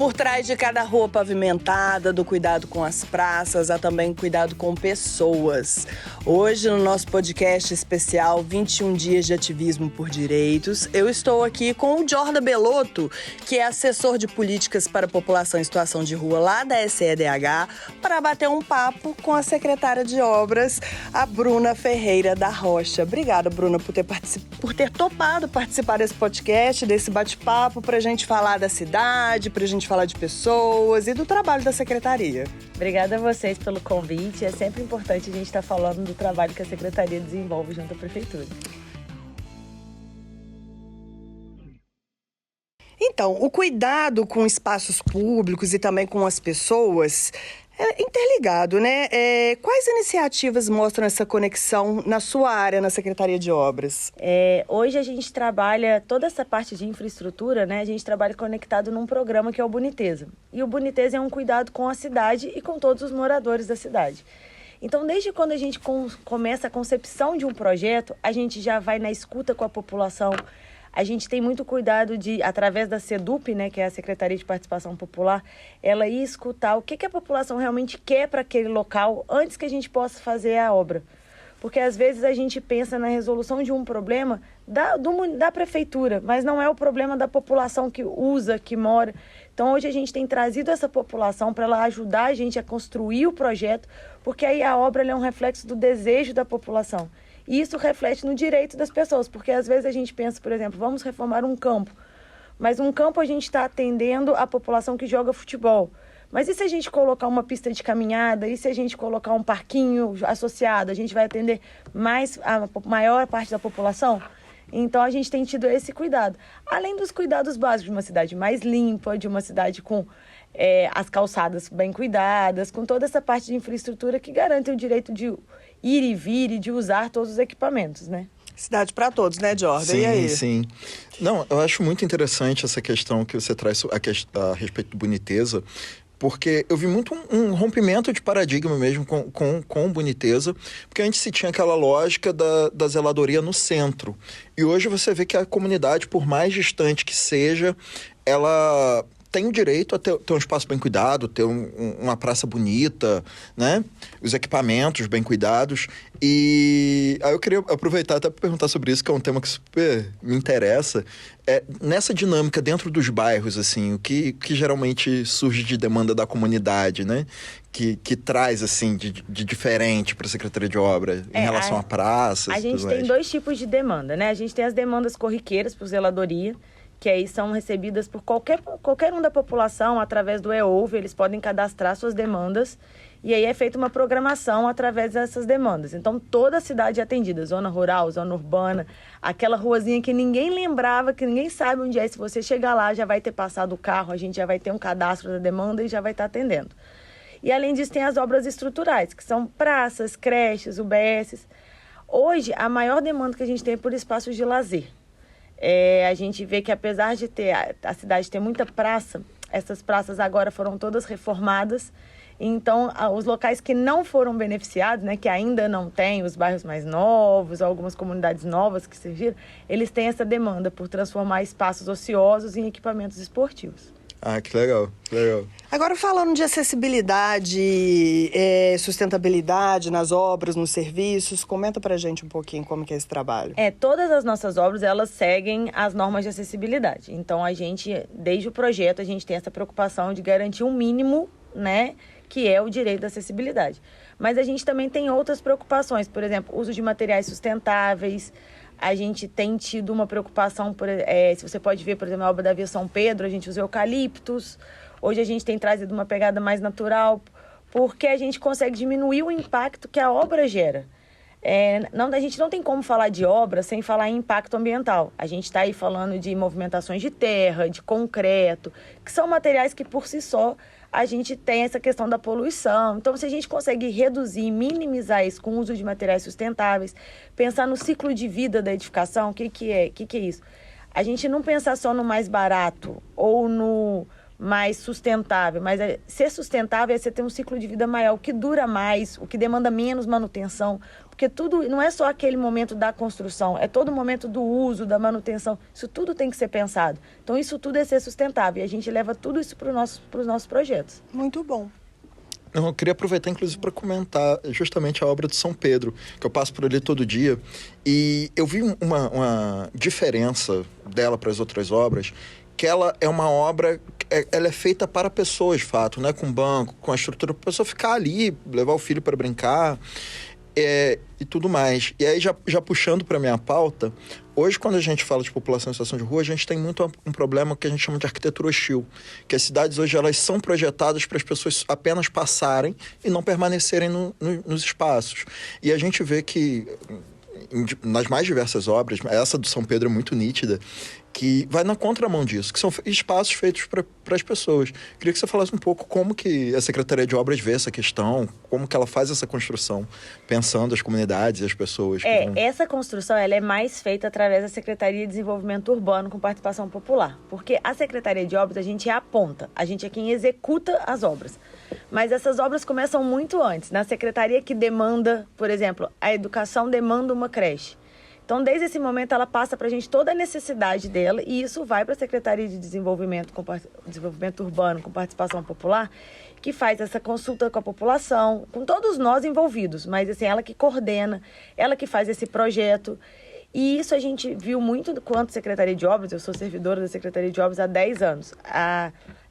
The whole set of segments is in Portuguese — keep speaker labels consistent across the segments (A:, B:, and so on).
A: Por trás de cada rua pavimentada, do cuidado com as praças, há também cuidado com pessoas. Hoje, no nosso podcast especial 21 Dias de Ativismo por Direitos, eu estou aqui com o Jordan Belotto, que é assessor de políticas para a população em situação de rua lá da SEDH, para bater um papo com a secretária de Obras, a Bruna Ferreira da Rocha. Obrigada, Bruna, por ter topado participar desse podcast, desse bate-papo, para a gente falar da cidade, para a gente falar de pessoas e do trabalho da secretaria.
B: Obrigada a vocês pelo convite. É sempre importante a gente estar falando do trabalho que a secretaria desenvolve junto à prefeitura.
A: Então, o cuidado com espaços públicos e também com as pessoas é interligado, né? Quais iniciativas mostram essa conexão na sua área, na Secretaria de Obras?
B: Hoje a gente trabalha toda essa parte de infraestrutura, né? A gente trabalha conectado num programa que é o Boniteza. E o Boniteza é um cuidado com a cidade e com todos os moradores da cidade. Então, desde quando a gente começa a concepção de um projeto, a gente já vai na escuta com a população. A gente tem muito cuidado de, através da SEDUP, né, que é a Secretaria de Participação Popular, ela ir escutar o que a população realmente quer para aquele local antes que a gente possa fazer a obra. Porque, às vezes, a gente pensa na resolução de um problema da prefeitura, mas não é o problema da população que usa, que mora. Então, hoje a gente tem trazido essa população para ela ajudar a gente a construir o projeto, porque aí a obra é um reflexo do desejo da população. E isso reflete no direito das pessoas, porque às vezes a gente pensa, por exemplo, vamos reformar um campo, mas um campo a gente está atendendo a população que joga futebol. Mas e se a gente colocar uma pista de caminhada? E se a gente colocar um parquinho associado? A gente vai atender a maior parte da população? Então a gente tem tido esse cuidado. Além dos cuidados básicos de uma cidade mais limpa, de uma cidade com as calçadas bem cuidadas, com toda essa parte de infraestrutura que garante o direito de ir e vir e de usar todos os equipamentos, né?
A: Cidade para todos, né, Jordan?
C: Sim,
A: e aí?
C: Sim. Não, eu acho muito interessante essa questão que você traz a respeito do Boniteza, porque eu vi muito um rompimento de paradigma mesmo com o Boniteza, porque antes se tinha aquela lógica da zeladoria no centro. E hoje você vê que a comunidade, por mais distante que seja, ela tem o direito a ter um espaço bem cuidado, ter uma praça bonita, né? Os equipamentos bem cuidados. E aí eu queria aproveitar até para perguntar sobre isso, que é um tema que super me interessa. Nessa dinâmica dentro dos bairros, assim, o que geralmente surge de demanda da comunidade, né? Que traz, assim, de diferente para a Secretaria de Obras em relação a praças?
B: A gente tem dois tipos de demanda, né? A gente tem as demandas corriqueiras por zeladoria, que aí são recebidas por qualquer um da população através do e-Ouve. Eles podem cadastrar suas demandas e aí é feita uma programação através dessas demandas. Então, toda a cidade é atendida, zona rural, zona urbana, aquela ruazinha que ninguém lembrava, que ninguém sabe onde é. Se você chegar lá, já vai ter passado o carro, a gente já vai ter um cadastro da demanda e já vai estar atendendo. E, além disso, tem as obras estruturais, que são praças, creches, UBSs. Hoje, a maior demanda que a gente tem é por espaços de lazer. A gente vê que, apesar de a cidade ter muita praça, essas praças agora foram todas reformadas. Então, os locais que não foram beneficiados, né, que ainda não têm, os bairros mais novos, algumas comunidades novas que surgiram, eles têm essa demanda por transformar espaços ociosos em equipamentos esportivos.
C: Ah, que legal, que legal.
A: Agora, falando de acessibilidade, sustentabilidade nas obras, nos serviços, comenta pra gente um pouquinho como que é esse trabalho.
B: Todas as nossas obras, elas seguem as normas de acessibilidade. Então, a gente, desde o projeto, a gente tem essa preocupação de garantir um mínimo, né, que é o direito da acessibilidade. Mas a gente também tem outras preocupações, por exemplo, uso de materiais sustentáveis. A gente tem tido uma preocupação, se você pode ver, por exemplo, na obra da Via São Pedro, a gente usa eucaliptos. Hoje a gente tem trazido uma pegada mais natural, porque a gente consegue diminuir o impacto que a obra gera. A gente não tem como falar de obra sem falar em impacto ambiental. A gente está aí falando de movimentações de terra, de concreto, que são materiais que, por si só, a gente tem essa questão da poluição. Então, se a gente consegue reduzir, minimizar isso com o uso de materiais sustentáveis, pensar no ciclo de vida da edificação, o que é isso? A gente não pensar só no mais barato ou no mais sustentável. Mas ser sustentável é você ter um ciclo de vida maior, o que dura mais, o que demanda menos manutenção. Porque tudo não é só aquele momento da construção, é todo o momento do uso, da manutenção. Isso tudo tem que ser pensado. Então, isso tudo é ser sustentável. E a gente leva tudo isso para os nossos projetos.
A: Muito bom.
C: Eu queria aproveitar, inclusive, para comentar justamente a obra do São Pedro, que eu passo por ali todo dia. E eu vi uma diferença dela para as outras obras, que ela é uma obra, ela é feita para pessoas, de fato, né? Com banco, com a estrutura, para a pessoa ficar ali, levar o filho para brincar. E tudo mais. E aí, já puxando para a minha pauta, hoje, quando a gente fala de população em situação de rua, a gente tem muito um problema que a gente chama de arquitetura hostil, que as cidades hoje elas são projetadas para as pessoas apenas passarem e não permanecerem nos espaços. E a gente vê que, nas mais diversas obras, essa do São Pedro é muito nítida, que vai na contramão disso, que são espaços feitos para as pessoas. Queria que você falasse um pouco como que a Secretaria de Obras vê essa questão, como que ela faz essa construção, pensando as comunidades e as pessoas.
B: Essa construção ela é mais feita através da Secretaria de Desenvolvimento Urbano com participação popular, porque a Secretaria de Obras a gente é a ponta, a gente é quem executa as obras. Mas essas obras começam muito antes, na Secretaria que demanda, por exemplo, a educação demanda uma creche. Então, desde esse momento, ela passa para a gente toda a necessidade dela e isso vai para a Secretaria de Desenvolvimento Urbano com participação popular, que faz essa consulta com a população, com todos nós envolvidos, mas assim, ela que coordena, ela que faz esse projeto. E isso a gente viu muito quanto Secretaria de Obras, eu sou servidora da Secretaria de Obras há 10 anos.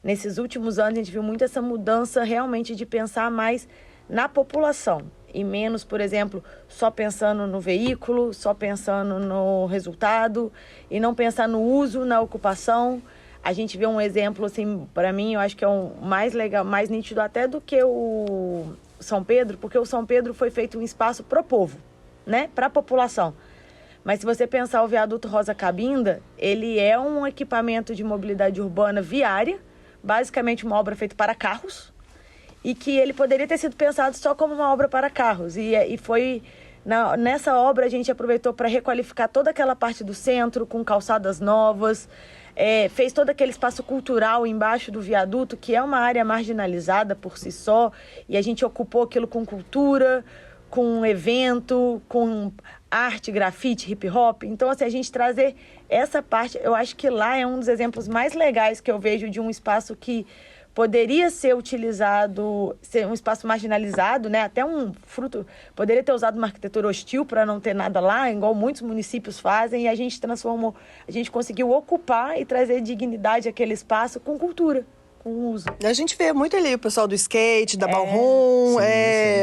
B: Nesses últimos anos, a gente viu muito essa mudança realmente de pensar mais na população. E menos, por exemplo, só pensando no veículo, só pensando no resultado e não pensar no uso, na ocupação. A gente vê um exemplo, assim, para mim, eu acho que é o mais legal, mais nítido até do que o São Pedro, porque o São Pedro foi feito um espaço pro povo, né? Para a população. Mas se você pensar o viaduto Rosa Cabinda, ele é um equipamento de mobilidade urbana viária, basicamente uma obra feita para carros, e que ele poderia ter sido pensado só como uma obra para carros. E foi nessa obra a gente aproveitou para requalificar toda aquela parte do centro, com calçadas novas, fez todo aquele espaço cultural embaixo do viaduto, que é uma área marginalizada por si só, e a gente ocupou aquilo com cultura, com evento, com arte, grafite, hip hop. Então, assim, a gente trazer essa parte, eu acho que lá é um dos exemplos mais legais que eu vejo de um espaço que poderia ser utilizado, ser um espaço marginalizado, né? Até um fruto, poderia ter usado uma arquitetura hostil para não ter nada lá, igual muitos municípios fazem, e a gente transformou, a gente conseguiu ocupar e trazer dignidade àquele espaço com cultura, com uso.
A: A gente vê muito ali o pessoal do skate, da ballroom,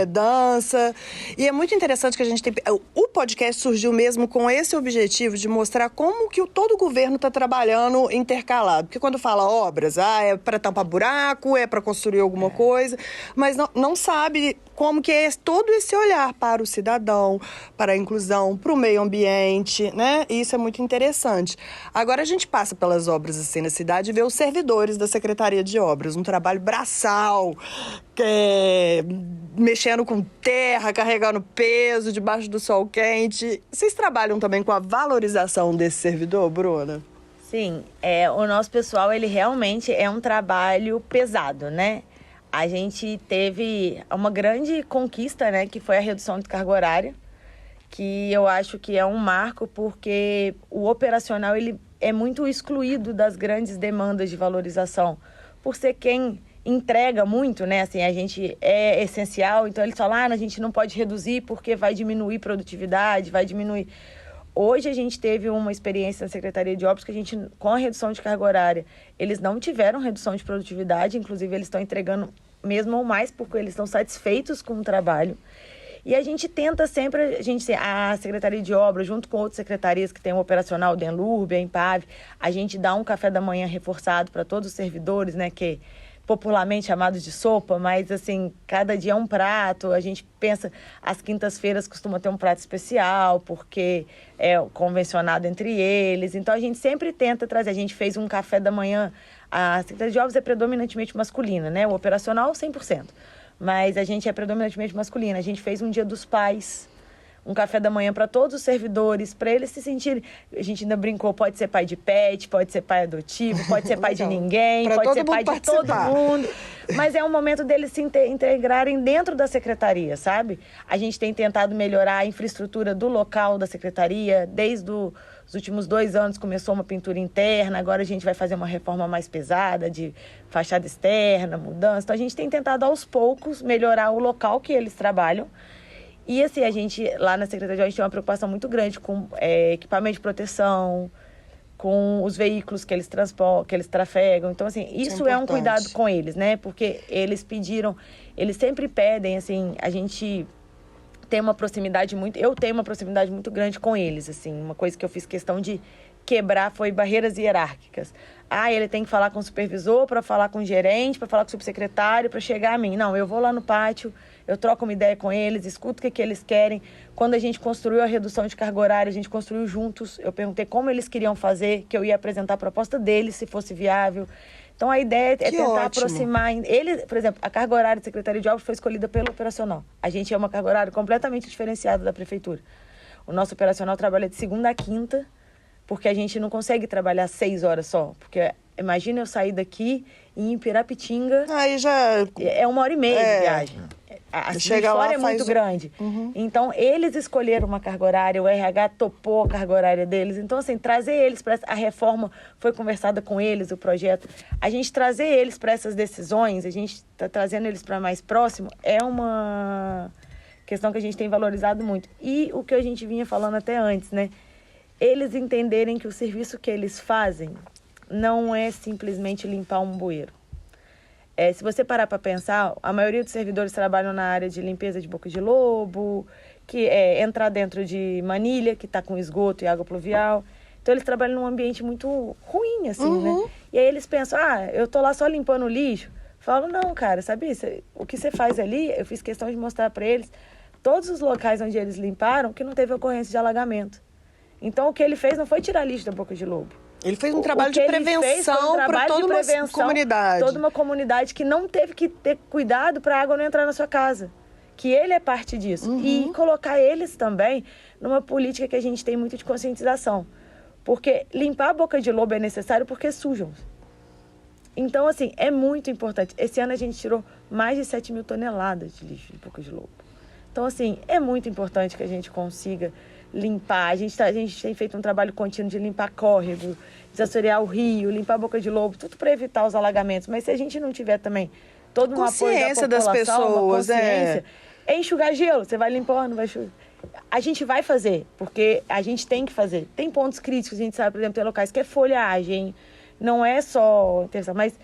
A: dança. E é muito interessante que a gente tem... O podcast surgiu mesmo com esse objetivo de mostrar como que todo o governo está trabalhando intercalado. Porque quando fala obras, é para tampar buraco, é para construir alguma coisa, mas não sabe como que é todo esse olhar para o cidadão, para a inclusão, para o meio ambiente, né? E isso é muito interessante. Agora a gente passa pelas obras assim na cidade e vê os servidores da Secretaria de Obras, um trabalho braçal, mexendo com terra, carregando peso debaixo do sol quente. Vocês trabalham também com a valorização desse servidor, Bruna?
B: Sim, o nosso pessoal, ele realmente é um trabalho pesado, né? A gente teve uma grande conquista, né, que foi a redução de carga horária, que eu acho que é um marco porque o operacional ele é muito excluído das grandes demandas de valorização, por ser quem entrega muito, né? Assim, a gente é essencial, então eles falam, a gente não pode reduzir porque vai diminuir produtividade, vai diminuir... Hoje a gente teve uma experiência na Secretaria de Obras que a gente, com a redução de carga horária, eles não tiveram redução de produtividade, inclusive eles estão entregando mesmo ou mais porque eles estão satisfeitos com o trabalho. E a gente tenta sempre, a Secretaria de Obras, junto com outras secretarias que tem o operacional, o DENLURB, a EMPAV, a gente dá um café da manhã reforçado para todos os servidores, né, que popularmente chamados de sopa, mas assim, cada dia é um prato. A gente pensa, às quintas-feiras costuma ter um prato especial, porque é convencionado entre eles. Então a gente sempre tenta trazer, a gente fez um café da manhã, a Secretaria de Obras é predominantemente masculina, né? O operacional 100%, mas a gente é predominantemente masculina. A gente fez um dia dos pais, um café da manhã para todos os servidores, para eles se sentirem... A gente ainda brincou, pode ser pai de pet, pode ser pai adotivo, pode ser pai de ninguém, pode ser pai de todo mundo. Mas é um momento deles se integrarem dentro da secretaria, sabe? A gente tem tentado melhorar a infraestrutura do local da secretaria. Desde os últimos 2 anos começou uma pintura interna, agora a gente vai fazer uma reforma mais pesada de fachada externa, mudança. Então a gente tem tentado aos poucos melhorar o local que eles trabalham. E assim, a gente, lá na secretaria, a gente tem uma preocupação muito grande com equipamento de proteção, com os veículos que eles transportam, que eles trafegam. Então, assim, isso é um cuidado com eles, né? Porque eles pediram, eles sempre pedem, assim, a gente tem uma proximidade muito... Eu tenho uma proximidade muito grande com eles, assim. Uma coisa que eu fiz questão de quebrar foi barreiras hierárquicas. Ele tem que falar com o supervisor, para falar com o gerente, para falar com o subsecretário, para chegar a mim. Não, eu vou lá no pátio, eu troco uma ideia com eles, escuto o que eles querem. Quando a gente construiu a redução de carga horária, a gente construiu juntos. Eu perguntei como eles queriam fazer, que eu ia apresentar a proposta deles, se fosse viável. Então, a ideia é tentar aproximar... Ele, por exemplo, a carga horária da Secretaria de Obras foi escolhida pelo operacional. A gente é uma carga horária completamente diferenciada da prefeitura. O nosso operacional trabalha de segunda a quinta, porque a gente não consegue trabalhar 6 horas só. Porque imagina eu sair daqui e ir em Pirapitinga...
D: Aí já...
B: É 1h30 de viagem. A história é muito grande. Então, eles escolheram uma carga horária, o RH topou a carga horária deles. Então, assim, trazer eles para... A reforma foi conversada com eles, o projeto. A gente trazer eles para essas decisões, a gente está trazendo eles para mais próximo, é uma questão que a gente tem valorizado muito. E o que a gente vinha falando até antes, né? Eles entenderem que o serviço que eles fazem não é simplesmente limpar um bueiro. Se você parar para pensar, a maioria dos servidores trabalham na área de limpeza de boca de lobo, que é entrar dentro de manilha, que está com esgoto e água pluvial. Então, eles trabalham num ambiente muito ruim, assim, né? E aí eles pensam, eu tô lá só limpando o lixo. Falo, não, cara, sabe? O que você faz ali, eu fiz questão de mostrar para eles todos os locais onde eles limparam que não teve ocorrência de alagamento. Então, o que ele fez não foi tirar lixo da boca de lobo.
D: Ele fez um trabalho de prevenção para toda uma comunidade.
B: Toda uma comunidade que não teve que ter cuidado para a água não entrar na sua casa. Que ele é parte disso. E colocar eles também numa política que a gente tem muito de conscientização. Porque limpar a boca de lobo é necessário porque sujam. Então, assim, é muito importante. Esse ano a gente tirou mais de 7 mil toneladas de lixo de boca de lobo. Então, assim, é muito importante que a gente consiga limpar. A gente tem feito um trabalho contínuo de limpar córrego, desassorear o rio, limpar a boca de lobo, tudo para evitar os alagamentos. Mas se a gente não tiver também todo um apoio da população,
D: das pessoas,
B: uma consciência, é enxugar gelo, você vai limpando, vai enxugar. A gente vai fazer, porque a gente tem que fazer. Tem pontos críticos, a gente sabe, por exemplo, tem locais que é folhagem, não é só... Mas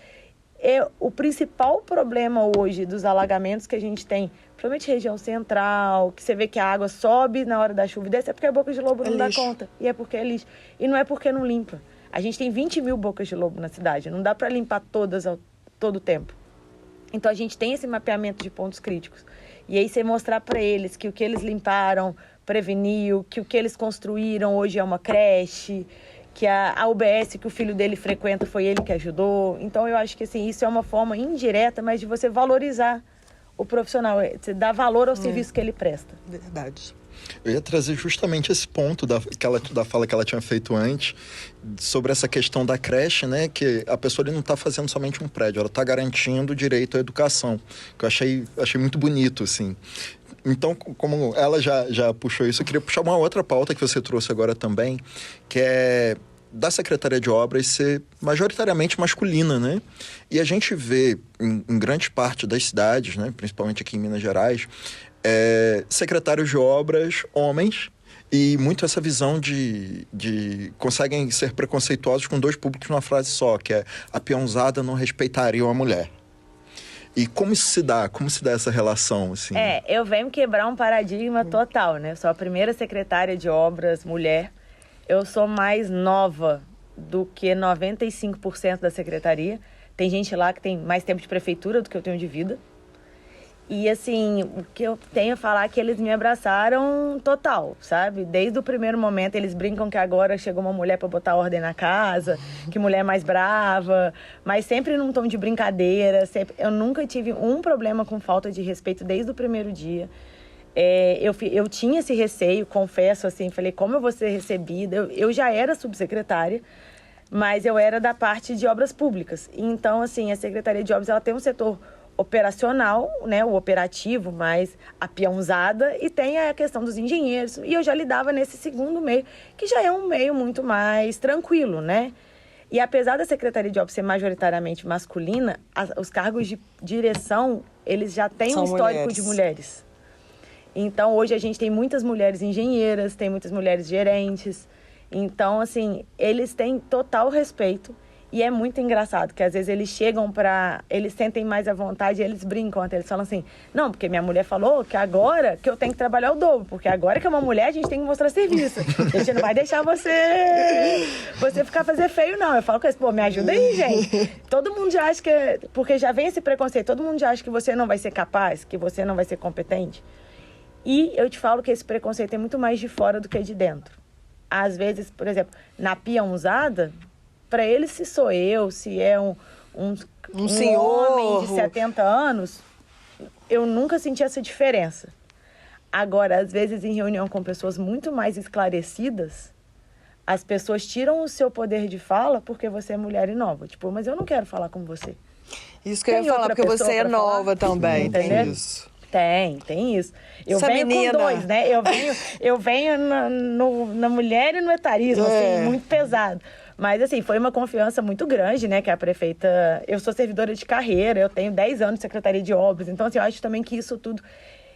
B: o principal problema hoje dos alagamentos que a gente tem, principalmente região central, que você vê que a água sobe na hora da chuva e desce, é porque a boca de lobo não dá conta. E é porque é lixo. E não é porque não limpa. A gente tem 20 mil bocas de lobo na cidade. Não dá para limpar todas todo o tempo. Então, a gente tem esse mapeamento de pontos críticos. E aí, você mostrar para eles que o que eles limparam preveniu, que o que eles construíram hoje é uma creche, que a UBS que o filho dele frequenta foi ele que ajudou. Então, eu acho que assim, isso é uma forma indireta, mas de você valorizar o profissional, você dar valor ao serviço que ele presta.
D: Verdade.
C: Eu ia trazer justamente esse ponto da fala que ela tinha feito antes, sobre essa questão da creche, né? Que a pessoa não está fazendo somente um prédio, ela está garantindo o direito à educação, que eu achei muito bonito, assim. Então, como ela já puxou isso, eu queria puxar uma outra pauta que você trouxe agora também, que é da Secretaria de Obras ser majoritariamente masculina, né? E a gente vê em grande parte das cidades, né, principalmente aqui em Minas Gerais, secretários de obras homens, e muito essa visão de conseguem ser preconceituosos com 2 públicos numa frase só, que é a peãozada não respeitaria uma mulher. E como se dá essa relação, assim?
B: Eu venho quebrar um paradigma total, né? Eu sou a primeira secretária de obras mulher. Eu sou mais nova do que 95% da secretaria. Tem gente lá que tem mais tempo de prefeitura do que eu tenho de vida. E, assim, o que eu tenho a falar é que eles me abraçaram total, sabe? Desde o primeiro momento, eles brincam que agora chegou uma mulher para botar ordem na casa, que mulher é mais brava, mas sempre num tom de brincadeira. Eu nunca tive um problema com falta de respeito desde o primeiro dia. Eu tinha esse receio, confesso, assim, falei, como eu vou ser recebida? Eu já era subsecretária, mas eu era da parte de obras públicas. Então, assim, a Secretaria de Obras, ela tem um setor operacional, né, o operativo, mais a peãozada, e tem a questão dos engenheiros. E eu já lidava nesse segundo meio, que já é um meio muito mais tranquilo, né? E apesar da Secretaria de Obras ser majoritariamente masculina, os cargos de direção, eles já têm um histórico de mulheres. Então, hoje a gente tem muitas mulheres engenheiras, tem muitas mulheres gerentes. Então, assim, eles têm total respeito. E é muito engraçado, que às vezes eles chegam eles sentem mais à vontade e eles brincam até. Eles falam assim, não, porque minha mulher falou que agora que eu tenho que trabalhar o dobro. Porque agora que é uma mulher, a gente tem que mostrar serviço. A gente não vai deixar você fazer feio, não. Eu falo com eles, pô, me ajuda aí, gente. Todo mundo já acha que... Porque já vem esse preconceito. Todo mundo já acha que você não vai ser capaz, que você não vai ser competente. E eu te falo que esse preconceito é muito mais de fora do que de dentro. Às vezes, por exemplo, na peãozada... Para eles, se sou eu, se é um
A: senhor,
B: homem de 70 anos, eu nunca senti essa diferença. Agora, às vezes, em reunião com pessoas muito mais esclarecidas, as pessoas tiram o seu poder de fala porque você é mulher e nova. Tipo, mas eu não quero falar com você.
A: Isso que eu ia falar, porque você é nova também,
B: entendeu?
A: tem isso.
B: Tem isso. Eu
A: Essa
B: venho
A: menina...
B: com dois, né? Eu venho na mulher e no etarismo, assim, muito pesado. Mas, assim, foi uma confiança muito grande, né? Que a prefeita... Eu sou servidora de carreira, eu tenho 10 anos de Secretaria de Obras. Então, assim, eu acho também que isso tudo...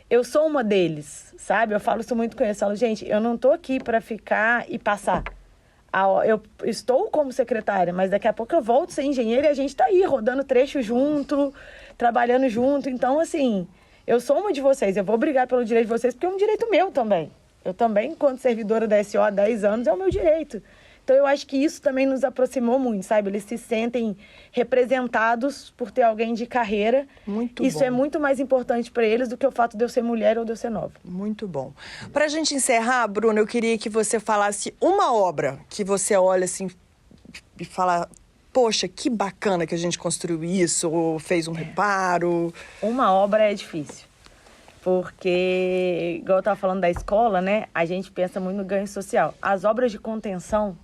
B: Eu sou uma deles, sabe? Eu falo isso muito com eles. Eu falo, gente, eu não tô aqui para ficar e passar. Eu estou como secretária, mas daqui a pouco eu volto a ser engenheira e a gente tá aí, rodando trecho junto, trabalhando junto. Então, assim, eu sou uma de vocês. Eu vou brigar pelo direito de vocês, porque é um direito meu também. Eu também, enquanto servidora da SO há 10 anos, é o meu direito. Então, eu acho que isso também nos aproximou muito, sabe? Eles se sentem representados por ter alguém de carreira.
A: Muito
B: isso
A: bom.
B: É muito mais importante para eles do que o fato de eu ser mulher ou de eu ser nova.
A: Muito bom. Para a gente encerrar, Bruna, eu queria que você falasse uma obra que você olha assim e fala, poxa, que bacana que a gente construiu isso, ou fez um reparo.
B: Uma obra é difícil. Porque, igual eu estava falando da escola, né? A gente pensa muito no ganho social. As obras de contenção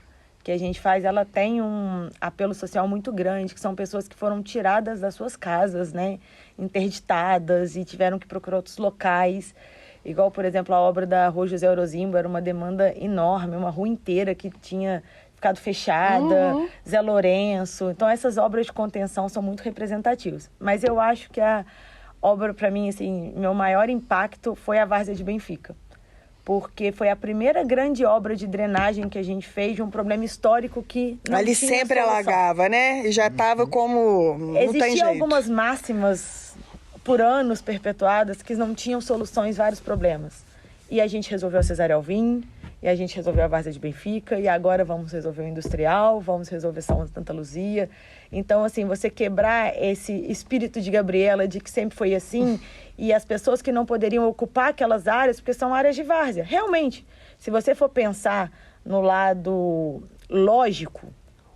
B: que a gente faz, ela tem um apelo social muito grande, que são pessoas que foram tiradas das suas casas, né? Interditadas e tiveram que procurar outros locais. Igual, por exemplo, a obra da Rua José Orozimbo, era uma demanda enorme, uma rua inteira que tinha ficado fechada, Zé Lourenço. Então, essas obras de contenção são muito representativas. Mas eu acho que a obra, para mim, assim, meu maior impacto foi a Várzea de Benfica. Porque foi a primeira grande obra de drenagem que a gente fez de um problema histórico que não
A: ali
B: tinha
A: sempre
B: solução.
A: alagava, né? E já estava como... não tem
B: Existiam
A: jeito.
B: algumas máximas por anos perpetuadas que não tinham soluções, vários problemas. E a gente resolveu a Cesárea Alvim, e a gente resolveu a Várzea de Benfica, e agora vamos resolver o Industrial, vamos resolver Santa Luzia. Então, assim, você quebrar esse espírito de Gabriela, de que sempre foi assim, e as pessoas que não poderiam ocupar aquelas áreas, porque são áreas de várzea. Realmente, se você for pensar no lado lógico,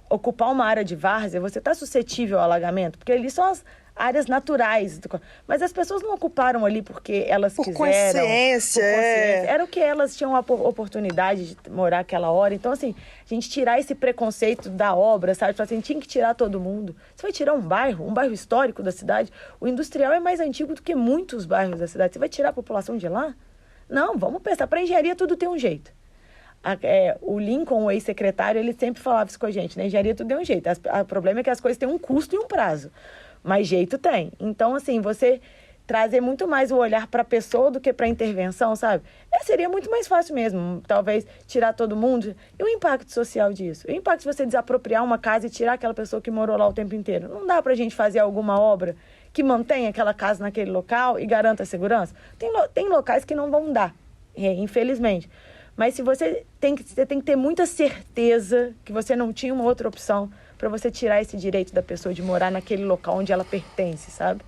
B: ocupar uma área de várzea, você está suscetível ao alagamento, porque ali são as áreas naturais. Mas as pessoas não ocuparam ali porque elas quiseram. Por consciência. Era o que elas tinham a oportunidade de morar aquela hora. Então, assim, a gente tirar esse preconceito da obra, sabe? Assim, tinha que tirar todo mundo. Você vai tirar um bairro histórico da cidade. O Industrial é mais antigo do que muitos bairros da cidade. Você vai tirar a população de lá? Não, vamos pensar. Para engenharia tudo tem um jeito. O Lincoln, o ex-secretário, ele sempre falava isso com a gente, né? Engenharia tudo tem um jeito. O problema é que as coisas têm um custo e um prazo. Mas jeito tem. Então, assim, você trazer muito mais o olhar para a pessoa do que para a intervenção, sabe? Seria muito mais fácil mesmo, talvez, tirar todo mundo. E o impacto social disso? O impacto de você desapropriar uma casa e tirar aquela pessoa que morou lá o tempo inteiro? Não dá para a gente fazer alguma obra que mantenha aquela casa naquele local e garanta a segurança? Tem locais que não vão dar, infelizmente. Mas se você tem que ter muita certeza que você não tinha uma outra opção para você tirar esse direito da pessoa de morar naquele local onde ela pertence, sabe?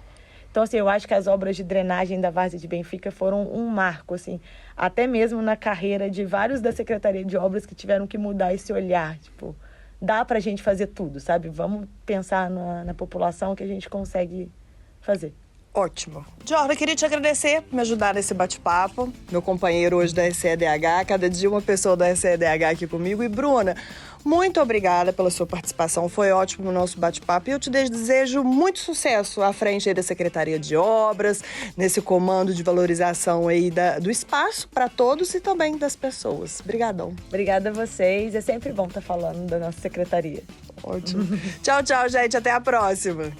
B: Então, assim, eu acho que as obras de drenagem da Várzea de Benfica foram um marco, assim, até mesmo na carreira de vários da Secretaria de Obras que tiveram que mudar esse olhar, tipo, dá pra gente fazer tudo, sabe? Vamos pensar na população que a gente consegue fazer.
A: Ótimo. Jordan, queria te agradecer por me ajudar nesse bate-papo. Meu companheiro hoje da SCEDH, cada dia uma pessoa da SCEDH aqui comigo. E Bruna, muito obrigada pela sua participação. Foi ótimo o nosso bate-papo. E eu te desejo muito sucesso à frente aí da Secretaria de Obras, nesse comando de valorização aí do espaço para todos e também das pessoas. Obrigadão.
B: Obrigada a vocês. É sempre bom estar falando da nossa secretaria.
A: Ótimo. Tchau, tchau, gente. Até a próxima.